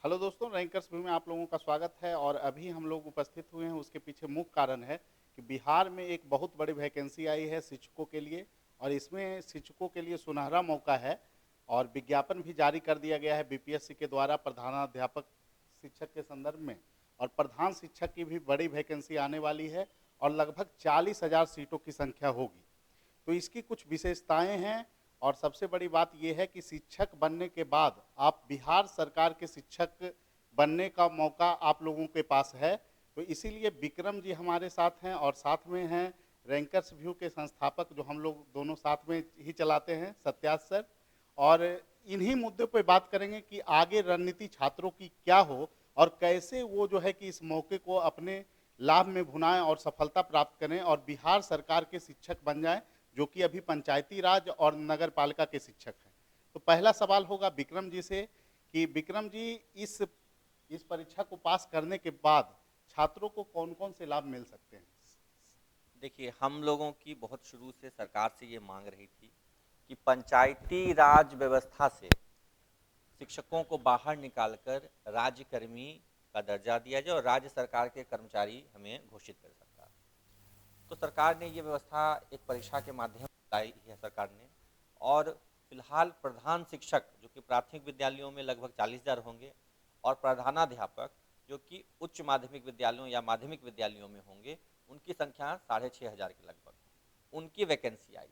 Hello दोस्तों, rankers view में आप लोगों का स्वागत है। और अभी हम लोग उपस्थित हुए हैं, उसके पीछे मुख्य कारण है कि बिहार में एक बहुत बड़ी वैकेंसी आई है शिक्षकों के लिए। और इसमें शिक्षकों के लिए सुनहरा मौका है और विज्ञापन भी जारी कर दिया गया है बीपीएससी के द्वारा प्रधानाध्यापक शिक्षक के संदर्भ में। और प्रधान शिक्षक की भी बड़ी वैकेंसी आने वाली है और लगभग 40,000 सीटों की संख्या होगी। तो इसकी कुछ विशेषताएं हैं और सबसे बड़ी बात यह है कि शिक्षक बनने के बाद आप बिहार सरकार के शिक्षक बनने का मौका आप लोगों के पास है। तो इसीलिए विक्रम जी हमारे साथ हैं और साथ में हैं रैंकर्स व्यू के संस्थापक, जो हम लोग दोनों साथ में ही चलाते हैं, सत्याज सर। और इन्हीं मुद्दों पर बात करेंगे कि आगे रणनीति छात्रों की क्या हो और कैसे वो जो है कि इस मौके को अपने लाभ में भुनाएं और सफलता प्राप्त करें और बिहार सरकार के शिक्षक बन जाएं, जो कि अभी पंचायती राज और नगर पालिका के शिक्षक हैं। तो पहला सवाल होगा विक्रम जी से कि विक्रम जी, इस परीक्षा को पास करने के बाद छात्रों को कौन कौन से लाभ मिल सकते हैं? देखिए, हम लोगों की बहुत शुरू से सरकार से ये मांग रही थी कि पंचायती राज व्यवस्था से शिक्षकों को बाहर निकालकर राज्यकर्मी का दर्जा दिया जाए और राज्य सरकार के कर्मचारी हमें घोषित कर सरकार। तो सरकार ने ये व्यवस्था एक परीक्षा के माध्यम से लाई है सरकार ने। और फिलहाल प्रधान शिक्षक जो कि प्राथमिक विद्यालयों में लगभग 40,000 होंगे और प्रधानाध्यापक जो कि उच्च माध्यमिक विद्यालयों या माध्यमिक विद्यालयों में होंगे, उनकी संख्या 6,500 के लगभग उनकी वैकेंसी आई।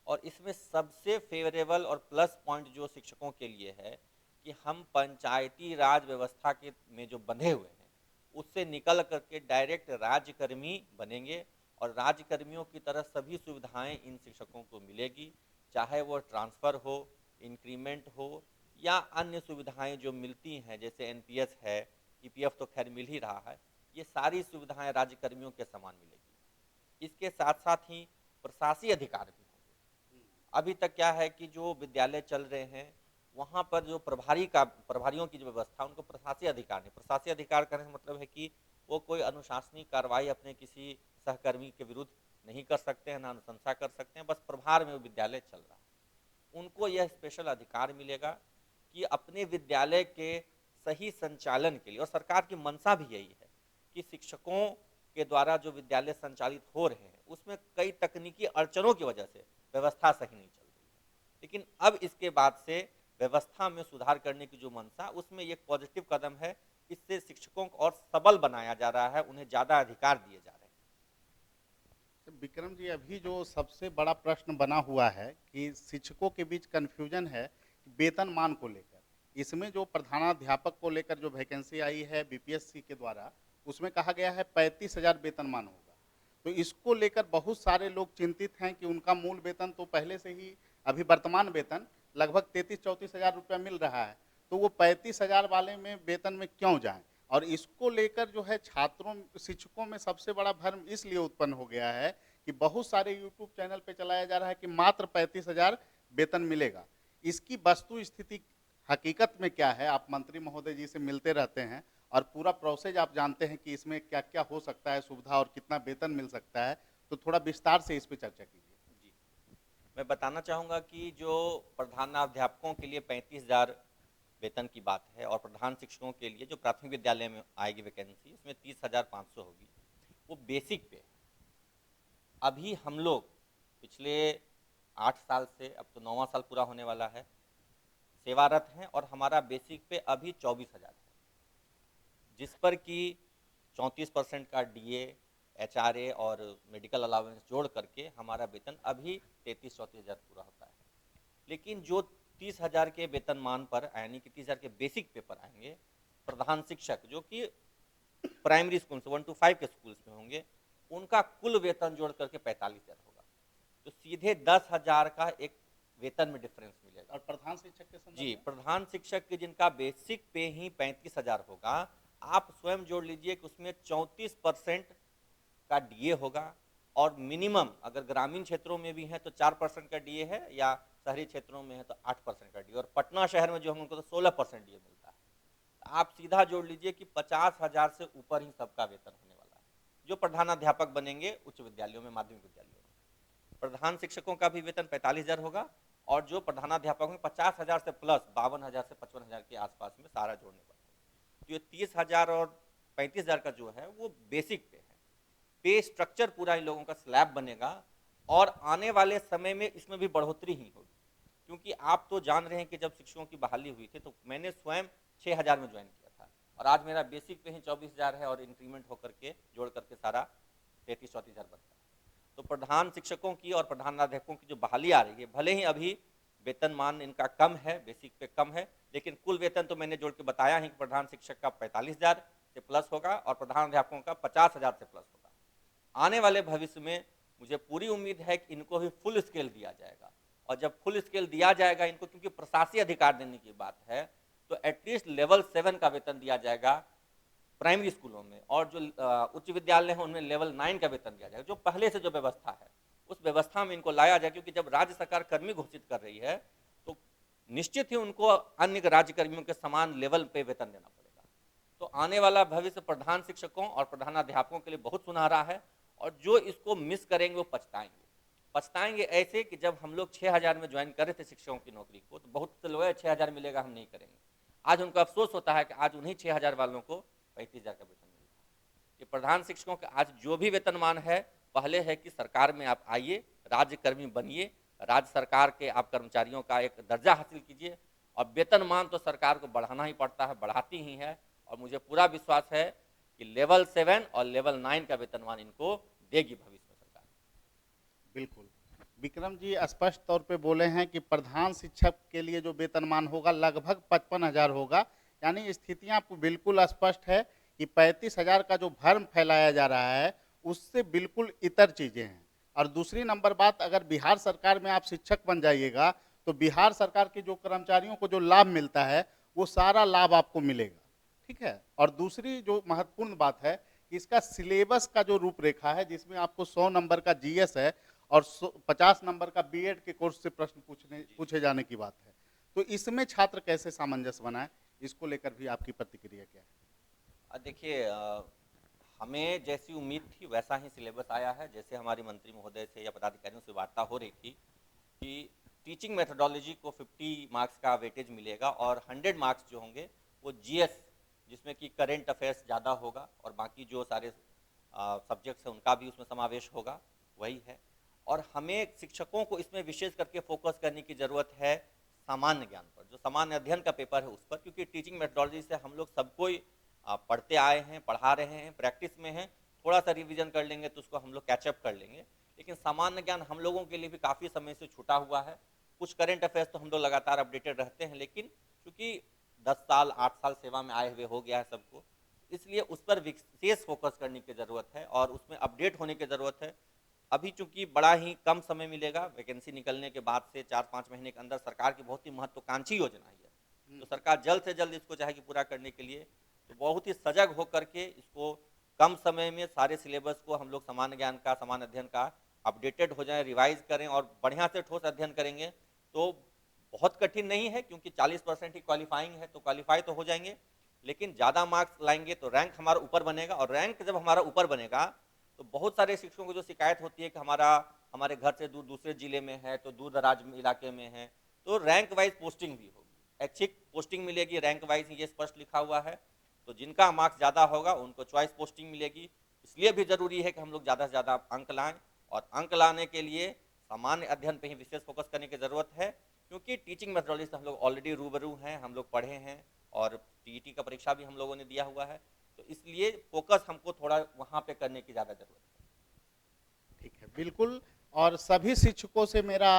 और इसमें सबसे फेवरेबल और प्लस पॉइंट जो शिक्षकों के लिए है कि हम पंचायती राज व्यवस्था के में जो बंधे हुए हैं उससे निकल करके डायरेक्ट राज्यकर्मी बनेंगे और राज्यकर्मियों की तरह सभी सुविधाएं इन शिक्षकों को मिलेगी, चाहे वो ट्रांसफ़र हो, इंक्रीमेंट हो या अन्य सुविधाएं जो मिलती हैं जैसे एनपीएस है, ईपीएफ तो खैर मिल ही रहा है। ये सारी सुविधाएं राज्यकर्मियों के समान मिलेगी। इसके साथ साथ ही प्रशासकीय अधिकार भी होंगे। अभी तक क्या है कि जो विद्यालय चल रहे हैं वहाँ पर जो प्रभारियों की जो व्यवस्था, उनको प्रशासकीय अधिकार नहीं। प्रशासकीय अधिकार करने का मतलब है कि वो कोई अनुशासनिक कार्रवाई अपने किसी सहकर्मी के विरुद्ध नहीं कर सकते हैं, ना अनुशंसा कर सकते हैं, बस प्रभार में वो विद्यालय चल रहा है। उनको यह स्पेशल अधिकार मिलेगा कि अपने विद्यालय के सही संचालन के लिए, और सरकार की मंशा भी यही है कि शिक्षकों के द्वारा जो विद्यालय संचालित हो रहे हैं उसमें कई तकनीकी अड़चनों की वजह से व्यवस्था सही नहीं चल रही है, लेकिन अब इसके बाद से व्यवस्था में सुधार करने की जो मंशा, उसमें एक पॉजिटिव कदम है। इससे शिक्षकों को और सबल बनाया जा रहा है, उन्हें ज़्यादा अधिकार दिए जा रहे हैं। तो विक्रम जी, अभी जो सबसे बड़ा प्रश्न बना हुआ है कि शिक्षकों के बीच कन्फ्यूजन है वेतनमान को लेकर। इसमें जो प्रधानाध्यापक को लेकर जो वैकेंसी आई है बीपीएससी के द्वारा, उसमें कहा गया है 35,000 वेतनमान होगा। तो इसको लेकर बहुत सारे लोग चिंतित हैं कि उनका मूल वेतन तो पहले से ही, अभी वर्तमान वेतन लगभग 33-34 हजार रुपया मिल रहा है। तो वो 35,000 वाले में वेतन में क्यों जाएं? और इसको लेकर जो है छात्रों शिक्षकों में सबसे बड़ा भ्रम इसलिए उत्पन्न हो गया है कि बहुत सारे यूट्यूब चैनल पे चलाया जा रहा है कि मात्र 35,000 वेतन मिलेगा। इसकी वस्तु स्थिति हकीकत में क्या है? आप मंत्री महोदय जी से मिलते रहते हैं और पूरा प्रोसेस आप जानते हैं कि इसमें क्या क्या हो सकता है सुविधा और कितना वेतन मिल सकता है। तो थोड़ा विस्तार से इस पर चर्चा कीजिए। जी, मैं बताना चाहूँगा कि जो प्रधानाध्यापकों के लिए 35,000 वेतन की बात है और प्रधान शिक्षकों के लिए जो प्राथमिक विद्यालय में आएगी वैकेंसी, उसमें 30,500 होगी। वो बेसिक पे है। अभी हम लोग पिछले 8 साल से, अब तो 9वां साल पूरा होने वाला है, सेवारत हैं और हमारा बेसिक पे अभी 24,000 है, जिस पर कि 34% का डीए, एचआरए और मेडिकल अलाउंस जोड़ करके हमारा वेतन अभी 33-34 हज़ार पूरा होता है। लेकिन जो 30,000 के वेतनमान पर यानी कि 30,000 के बेसिक पे पर आएंगे प्रधान शिक्षक, जो कि प्राइमरी स्कूल से 1 to 5 के स्कूल्स में होंगे, उनका कुल वेतन जोड़ करके 45,000 होगा। तो सीधे 10,000 का एक वेतन में डिफरेंस मिलेगा। और प्रधान शिक्षक के संदर्भ जी, में प्रधान शिक्षक के जिनका बेसिक पे ही 35,000 होगा, आप स्वयं जोड़ लीजिए कि उसमें 34% का डीए होगा। और मिनिमम अगर ग्रामीण क्षेत्रों में भी है तो 4% का डीए है, या शहरी क्षेत्रों में है तो 8% का डीए, और पटना शहर में जो हम उनको तो 16% डीए मिलता है। तो आप सीधा जोड़ लीजिए कि 50,000 से ऊपर ही सबका वेतन होने वाला है जो प्रधानाध्यापक बनेंगे उच्च विद्यालयों में, माध्यमिक विद्यालयों में। प्रधान शिक्षकों का भी वेतन 45,000 होगा और जो प्रधानाध्यापक में 50,000 से प्लस 52,000 से 55,000 के आसपास में सारा जोड़ने पर। तो ये 30,000 और 35,000 का जो है वो बेसिक पे है। पे स्ट्रक्चर पूरा इन लोगों का स्लैब बनेगा और आने वाले समय में इसमें भी बढ़ोतरी ही होगी, क्योंकि आप तो जान रहे हैं कि जब शिक्षकों की बहाली हुई थी तो मैंने स्वयं 6,000 में ज्वाइन किया था और आज मेरा बेसिक पे ही 24,000 है और इंक्रीमेंट होकर के जोड़ करके सारा 33-34,000 बनता है। तो प्रधान शिक्षकों की और प्रधानाध्यापकों की जो बहाली आ रही है, भले ही अभी वेतनमान इनका कम है, बेसिक पे कम है, लेकिन कुल वेतन तो मैंने जोड़ के बताया है कि प्रधान शिक्षक का 45,000 से प्लस होगा और प्रधानाध्यापकों का 50,000 से प्लस होगा। आने वाले भविष्य में मुझे पूरी उम्मीद है कि इनको भी फुल स्केल दिया जाएगा और जब फुल स्केल दिया जाएगा इनको, क्योंकि प्रशासकीय अधिकार देने की बात है, तो एटलीस्ट लेवल 7 का वेतन दिया जाएगा प्राइमरी स्कूलों में और जो उच्च विद्यालय हैं उनमें लेवल 9 का वेतन दिया जाएगा। जो पहले से जो व्यवस्था है उस व्यवस्था में इनको लाया जाए, क्योंकि जब राज्य सरकार कर्मी घोषित कर रही है तो निश्चित ही उनको अन्य राज्य कर्मियों के समान लेवल पे वेतन देना पड़ेगा। तो आने वाला भविष्य प्रधान शिक्षकों और प्रधानाध्यापकों के लिए बहुत सुनहरा है और जो इसको मिस करेंगे वो पछताएंगे ऐसे कि जब हम लोग 6,000 में ज्वाइन कर रहे थे शिक्षकों की नौकरी को तो बहुत से लोग 6,000 मिलेगा हम नहीं करेंगे। आज उनको अफसोस होता है कि आज उन्हीं 6,000 वालों को 35,000 का वेतन मिल रहा है। ये प्रधान शिक्षकों का आज जो भी वेतनमान है, पहले है कि सरकार में आप आइए, राज्य कर्मी बनिए, राज्य सरकार के आप कर्मचारियों का एक दर्जा हासिल कीजिए और वेतनमान तो सरकार को बढ़ाना ही पड़ता है, बढ़ाती ही है और मुझे पूरा विश्वास है कि लेवल 7 और लेवल 9 का वेतनमान इनको देगी भविष्य में सरकार। बिल्कुल, विक्रम जी स्पष्ट तौर पे बोले हैं कि प्रधान शिक्षक के लिए जो वेतनमान होगा लगभग 55,000 होगा, यानी स्थितियां आपको बिल्कुल स्पष्ट है कि 35,000 का जो भ्रम फैलाया जा रहा है उससे बिल्कुल इतर चीजें हैं। और दूसरी नंबर बात, अगर बिहार सरकार में आप शिक्षक बन जाइएगा तो बिहार सरकार के जो कर्मचारियों को जो लाभ मिलता है वो सारा लाभ आपको मिलेगा, ठीक है। और दूसरी जो महत्वपूर्ण बात है कि इसका सिलेबस का जो रूपरेखा है, जिसमें आपको 100 नंबर का जीएस है और 50 नंबर का बीएड के कोर्स से प्रश्न पूछे जाने की बात है, तो इसमें छात्र कैसे सामंजस्य बनाए, इसको लेकर भी आपकी प्रतिक्रिया क्या है? देखिए, हमें जैसी उम्मीद थी वैसा ही सिलेबस आया है। जैसे हमारी मंत्री महोदय से या पदाधिकारियों से वार्ता हो रही थी कि टीचिंग मेथोडोलॉजी को 50 मार्क्स का वेटेज मिलेगा और 100 मार्क्स जो होंगे वो जीएस, जिसमें कि करेंट अफेयर्स ज़्यादा होगा और बाकी जो सारे सब्जेक्ट्स हैं उनका भी उसमें समावेश होगा, वही है। और हमें शिक्षकों को इसमें विशेष करके फोकस करने की ज़रूरत है सामान्य ज्ञान पर, जो सामान्य अध्ययन का पेपर है उस पर, क्योंकि टीचिंग मेथोडोलॉजी से हम लोग सबको ही पढ़ते आए हैं, पढ़ा रहे हैं, प्रैक्टिस में हैं, थोड़ा सा रिवीजन कर लेंगे तो उसको हम लोग कैचअप कर लेंगे। लेकिन सामान्य ज्ञान हम लोगों के लिए भी काफ़ी समय से छूटा हुआ है। कुछ करेंट अफेयर्स तो हम लोग लगातार अपडेटेड रहते हैं, लेकिन चूँकि 10 साल 8 साल सेवा में आए हुए हो गया है सबको, इसलिए उस पर विशेष फोकस करने की ज़रूरत है और उसमें अपडेट होने की ज़रूरत है। अभी चूंकि बड़ा ही कम समय मिलेगा, वैकेंसी निकलने के बाद से 4-5 महीने के अंदर सरकार की बहुत ही महत्वाकांक्षी योजना है, तो सरकार जल्द से जल्द इसको चाहेगी पूरा करने के लिए। तो बहुत ही सजग होकर के इसको कम समय में सारे सिलेबस को हम लोग सामान्य ज्ञान का, सामान्य अध्ययन का अपडेटेड हो जाए, रिवाइज करें और बढ़िया से ठोस अध्ययन करेंगे तो बहुत कठिन नहीं है, क्योंकि 40% ही क्वालिफाइंग है, तो क्वालिफाई तो हो जाएंगे। लेकिन ज़्यादा मार्क्स लाएंगे तो रैंक हमारा ऊपर बनेगा और रैंक जब हमारा ऊपर बनेगा तो बहुत सारे शिक्षकों को जो शिकायत होती है कि हमारे घर से दूर दूसरे जिले में है, तो दूर दराज इलाके में है, तो रैंक वाइज पोस्टिंग भी होगी, ऐच्छिक पोस्टिंग मिलेगी, रैंक वाइज ये स्पष्ट लिखा हुआ है। तो जिनका मार्क्स ज़्यादा होगा उनको चॉइस पोस्टिंग मिलेगी। इसलिए भी जरूरी है कि हम लोग ज़्यादा से ज़्यादा अंक लाएं और अंक लाने के लिए सामान्य अध्ययन पे ही विशेष फोकस करने की ज़रूरत है, क्योंकि टीचिंग मेथोडोलॉजी से हम लोग ऑलरेडी रूबरू हैं, हम लोग पढ़े हैं और टीईटी का परीक्षा भी हम लोगों ने दिया हुआ है, तो इसलिए फोकस हमको थोड़ा वहाँ पे करने की ज़्यादा ज़रूरत है। ठीक है, बिल्कुल। और सभी शिक्षकों से मेरा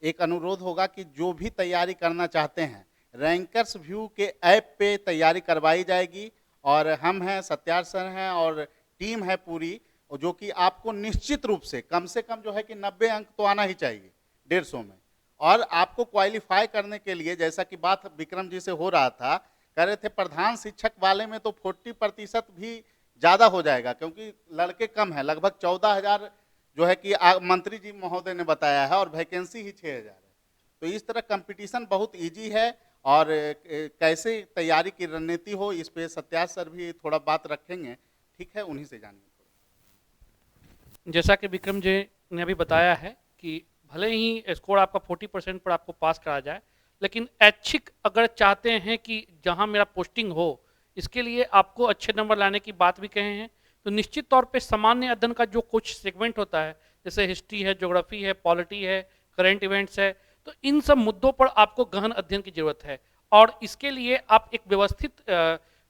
एक अनुरोध होगा कि जो भी तैयारी करना चाहते हैं, रैंकर्स व्यू के ऐप पे तैयारी करवाई जाएगी और हम हैं, सत्यार सर हैं और टीम है पूरी, जो कि आपको निश्चित रूप से कम जो है कि 90 अंक तो आना ही चाहिए 150 में। और आपको क्वालिफाई करने के लिए, जैसा कि बात विक्रम जी से हो रहा था, कह रहे थे प्रधान शिक्षक वाले में तो 40% भी ज़्यादा हो जाएगा, क्योंकि लड़के कम हैं, लगभग 14,000 जो है कि मंत्री जी महोदय ने बताया है और वैकेंसी ही 6,000 है। तो इस तरह कंपटीशन बहुत इजी है और कैसे तैयारी की रणनीति हो, इस पे सत्यार सर भी थोड़ा बात रखेंगे, ठीक है, उन्हीं से जानिए। जैसा कि विक्रम जी ने अभी बताया है कि भले ही स्कोर आपका 40% पर आपको पास करा जाए, लेकिन ऐच्छिक अगर चाहते हैं कि जहां मेरा पोस्टिंग हो इसके लिए आपको अच्छे नंबर लाने की बात भी कहे हैं। तो निश्चित तौर पे सामान्य अध्ययन का जो कुछ सेगमेंट होता है, जैसे हिस्ट्री है, ज्योग्राफी है, पॉलिटी है, करंट इवेंट्स है, तो इन सब मुद्दों पर आपको गहन अध्ययन की जरूरत है। और इसके लिए आप एक व्यवस्थित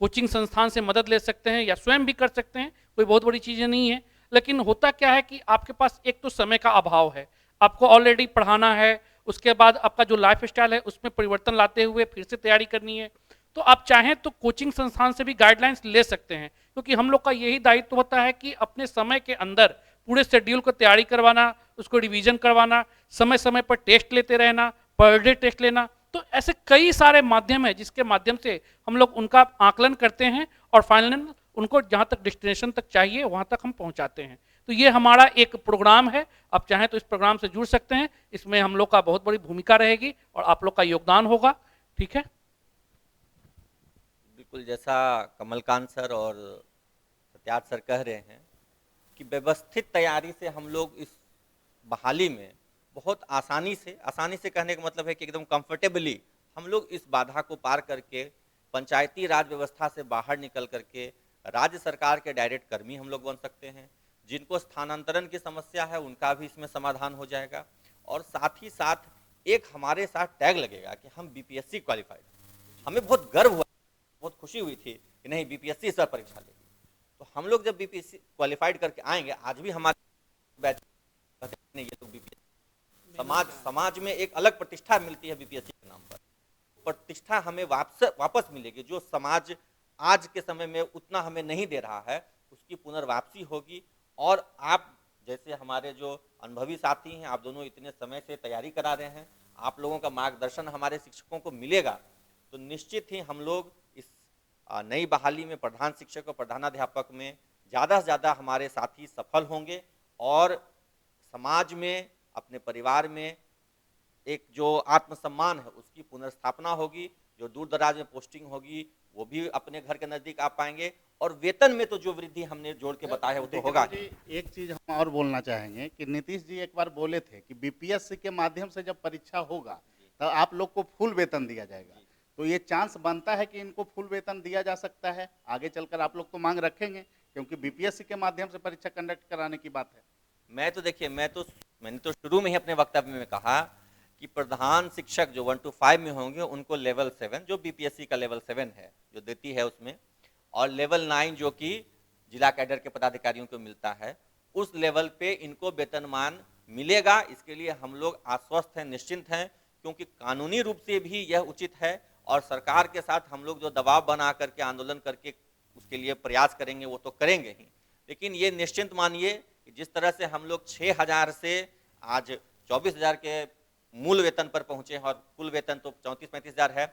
कोचिंग संस्थान से मदद ले सकते हैं या स्वयं भी कर सकते हैं, कोई बहुत बड़ी चीज़ें नहीं है। लेकिन होता क्या है कि आपके पास एक तो समय का अभाव है, आपको ऑलरेडी पढ़ाना है, उसके बाद आपका जो लाइफ स्टाइल है उसमें परिवर्तन लाते हुए फिर से तैयारी करनी है। तो आप चाहें तो कोचिंग संस्थान से भी गाइडलाइंस ले सकते हैं, क्योंकि हम लोग का यही दायित्व होता है कि अपने समय के अंदर पूरे शेड्यूल को तैयारी करवाना, उसको रिवीजन करवाना, समय समय पर टेस्ट लेते रहना, पर डे टेस्ट लेना। तो ऐसे कई सारे माध्यम है जिसके माध्यम से हम लोग उनका आकलन करते हैं और फाइनल उनको जहाँ तक डेस्टिनेशन तक चाहिए वहाँ तक हम पहुँचाते हैं। तो ये हमारा एक प्रोग्राम है, आप चाहें तो इस प्रोग्राम से जुड़ सकते हैं, इसमें हम लोग का बहुत बड़ी भूमिका रहेगी और आप लोग का योगदान होगा। ठीक है, बिल्कुल जैसा कमलकांत सर और सत्यार्थ सर कह रहे हैं कि व्यवस्थित तैयारी से हम लोग इस बहाली में बहुत आसानी से कहने का मतलब है कि एकदम कंफर्टेबली हम लोग इस बाधा को पार करके पंचायती राज व्यवस्था से बाहर निकल करके राज्य सरकार के डायरेक्ट कर्मी हम लोग बन सकते हैं। जिनको स्थानांतरण की समस्या है उनका भी इसमें समाधान हो जाएगा, और साथ ही साथ एक हमारे साथ टैग लगेगा कि हम बीपीएससी क्वालिफाइड। हमें बहुत गर्व हुआ, बहुत खुशी हुई थी कि नहीं बीपीएससी इस बार परीक्षा लेगी। तो हम लोग जब बीपीएससी क्वालिफाइड करके आएंगे, आज भी हमारे बैच नहीं, ये तो बीपीएससी समाज में एक अलग प्रतिष्ठा मिलती है बीपीएससी के नाम पर, प्रतिष्ठा हमें वापस मिलेगी। जो समाज आज के समय में उतना हमें नहीं दे रहा है उसकी पुनर्वापसी होगी। और आप जैसे हमारे जो अनुभवी साथी हैं, आप दोनों इतने समय से तैयारी करा रहे हैं, आप लोगों का मार्गदर्शन हमारे शिक्षकों को मिलेगा तो निश्चित ही हम लोग इस नई बहाली में प्रधान शिक्षक और प्रधानाध्यापक में ज़्यादा से ज़्यादा हमारे साथी सफल होंगे और समाज में, अपने परिवार में एक जो आत्मसम्मान है उसकी पुनर्स्थापना होगी। जो दूर दराज में पोस्टिंग होगी वो भी अपने घर के नजदीक आ पाएंगे, और वेतन में तो जो वृद्धि हमने जोड़ के बताया वो तो होगा। एक चीज हम और बोलना चाहेंगे कि नीतीश जी एक बार बोले थे कि बीपीएससी के माध्यम से जब परीक्षा होगा तो आप लोग को फुल वेतन दिया जाएगा। तो ये चांस बनता है कि इनको फुल वेतन दिया जा सकता है, आगे चलकर आप लोग तो मांग रखेंगे क्योंकि बीपीएससी के माध्यम से परीक्षा कंडक्ट कराने की बात है। मैं तो देखिए, मैंने तो शुरू में ही अपने वक्तव्य में कहा कि प्रधान शिक्षक जो 1 to 5 में होंगे उनको लेवल 7 जो बीपीएससी का लेवल 7 है जो देती है उसमें, और लेवल 9 जो कि जिला कैडर के पदाधिकारियों को मिलता है, उस लेवल पे इनको वेतनमान मिलेगा। इसके लिए हम लोग आश्वस्त हैं, निश्चिंत हैं, क्योंकि कानूनी रूप से भी यह उचित है और सरकार के साथ हम लोग जो दबाव बना करके आंदोलन करके उसके लिए प्रयास करेंगे वो तो करेंगे ही। लेकिन ये निश्चिंत मानिए कि जिस तरह से हम लोग 6,000 से आज 24,000 के मूल वेतन पर पहुंचे हैं और कुल वेतन तो 34-35 हज़ार है,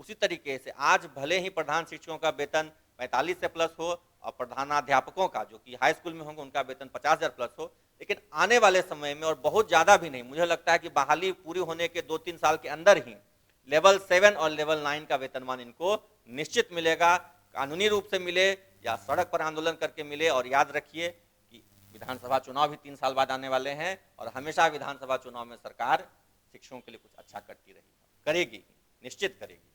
उसी तरीके से आज भले ही प्रधान शिक्षकों का वेतन 45 से प्लस हो और प्रधानाध्यापकों का जो कि हाई स्कूल में होंगे उनका वेतन 50,000 प्लस हो, लेकिन आने वाले समय में, और बहुत ज़्यादा भी नहीं, मुझे लगता है कि बहाली पूरी होने के 2-3 साल के अंदर ही लेवल 7 और लेवल 9 का वेतनमान इनको निश्चित मिलेगा, कानूनी रूप से मिले या सड़क पर आंदोलन करके मिले। और याद रखिए कि विधानसभा चुनाव भी 3 साल बाद आने वाले हैं और हमेशा विधानसभा चुनाव में सरकार शिक्षकों के लिए कुछ अच्छा करती रही, करेगी, निश्चित करेगी।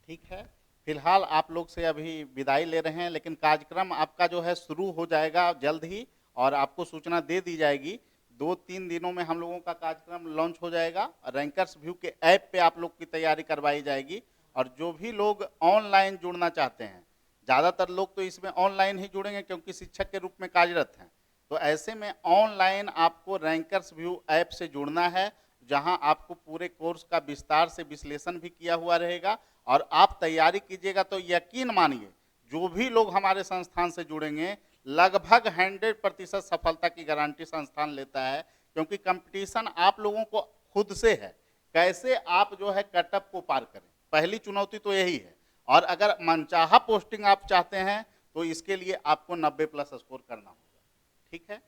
ठीक है, फिलहाल आप लोग से अभी विदाई ले रहे हैं, लेकिन कार्यक्रम आपका जो है शुरू हो जाएगा जल्द ही और आपको सूचना दे दी जाएगी। 2-3 दिनों में हम लोगों का कार्यक्रम लॉन्च हो जाएगा। रैंकर्स व्यू के ऐप पे आप लोग की तैयारी करवाई जाएगी और जो भी लोग ऑनलाइन जुड़ना चाहते हैं, ज़्यादातर लोग तो इसमें ऑनलाइन ही जुड़ेंगे क्योंकि शिक्षक के रूप में कार्यरत हैं, तो ऐसे में ऑनलाइन आपको रैंकर्स व्यू ऐप से जुड़ना है, जहां आपको पूरे कोर्स का विस्तार से विश्लेषण भी किया हुआ रहेगा और आप तैयारी कीजिएगा तो यकीन मानिए जो भी लोग हमारे संस्थान से जुड़ेंगे लगभग 100% सफलता की गारंटी संस्थान लेता है, क्योंकि कंपटीशन आप लोगों को खुद से है, कैसे आप जो है कटअप को पार करें, पहली चुनौती तो यही है। और अगर मनचाहा पोस्टिंग आप चाहते हैं तो इसके लिए आपको 90+ स्कोर करना होगा। ठीक है।